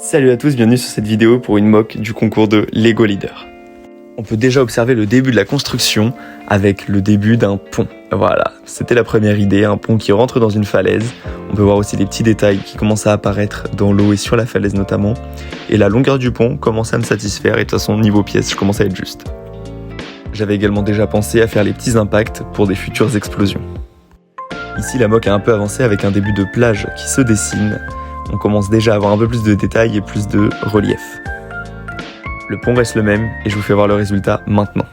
Salut à tous, bienvenue sur cette vidéo pour une mock du concours de Lego Leader. On peut déjà observer le début de la construction avec le début d'un pont. Voilà, c'était la première idée, un pont qui rentre dans une falaise. On peut voir aussi les petits détails qui commencent à apparaître dans l'eau et sur la falaise notamment. Et la longueur du pont commence à me satisfaire et de toute façon niveau pièce, je commence à être juste. J'avais également déjà pensé à faire les petits impacts pour des futures explosions. Ici la mock a un peu avancé avec un début de plage qui se dessine. On commence déjà à avoir un peu plus de détails et plus de relief. Le pont reste le même et je vous fais voir le résultat maintenant.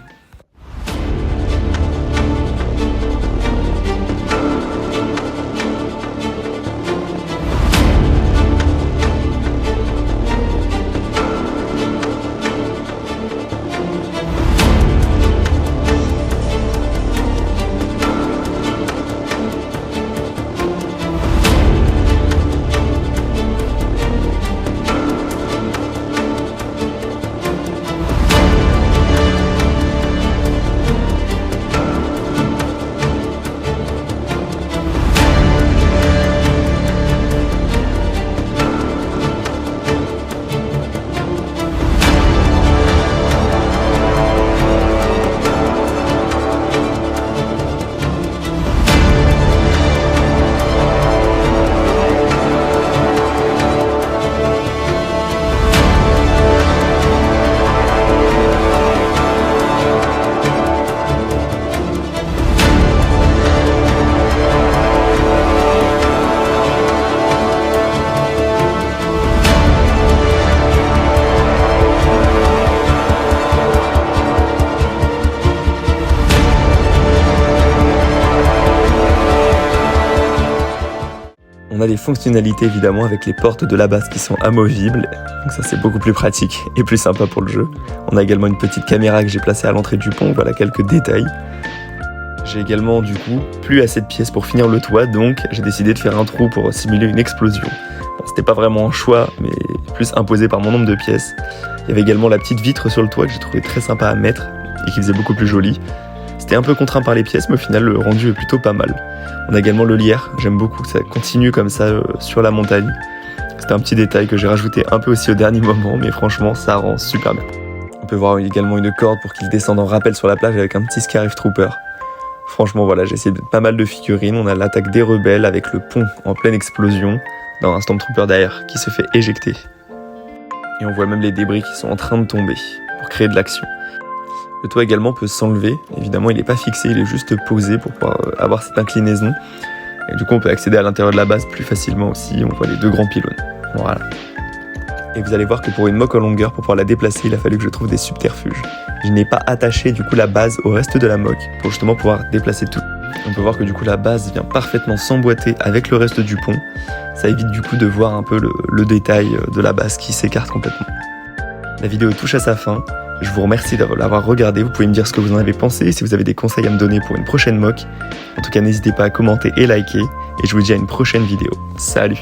On a des fonctionnalités évidemment avec les portes de la base qui sont amovibles, donc ça c'est beaucoup plus pratique et plus sympa pour le jeu. On a également une petite caméra que j'ai placée à l'entrée du pont, voilà quelques détails. J'ai également du coup plus assez de pièces pour finir le toit, donc j'ai décidé de faire un trou pour simuler une explosion. Bon, c'était pas vraiment un choix, mais plus imposé par mon nombre de pièces. Il y avait également la petite vitre sur le toit que j'ai trouvé très sympa à mettre et qui faisait beaucoup plus joli. C'était un peu contraint par les pièces, mais au final le rendu est plutôt pas mal. On a également le lierre, j'aime beaucoup, ça continue comme ça sur la montagne. C'était un petit détail que j'ai rajouté un peu aussi au dernier moment, mais franchement ça rend super bien. On peut voir également une corde pour qu'il descende en rappel sur la plage avec un petit Scarif Trooper. Franchement voilà, j'ai essayé de pas mal de figurines. On a l'attaque des rebelles avec le pont en pleine explosion, dans un Stormtrooper derrière qui se fait éjecter. Et on voit même les débris qui sont en train de tomber pour créer de l'action. Le toit également peut s'enlever, évidemment il n'est pas fixé, il est juste posé pour pouvoir avoir cette inclinaison. Et du coup on peut accéder à l'intérieur de la base plus facilement aussi, on voit les deux grands pylônes. Voilà. Et vous allez voir que pour une mock en longueur, pour pouvoir la déplacer, il a fallu que je trouve des subterfuges. Je n'ai pas attaché du coup la base au reste de la mock pour justement pouvoir déplacer tout. On peut voir que du coup la base vient parfaitement s'emboîter avec le reste du pont. Ça évite du coup de voir un peu le détail de la base qui s'écarte complètement. La vidéo touche à sa fin. Je vous remercie de l'avoir regardé, vous pouvez me dire ce que vous en avez pensé, si vous avez des conseils à me donner pour une prochaine mock. En tout cas, n'hésitez pas à commenter et liker, et je vous dis à une prochaine vidéo. Salut!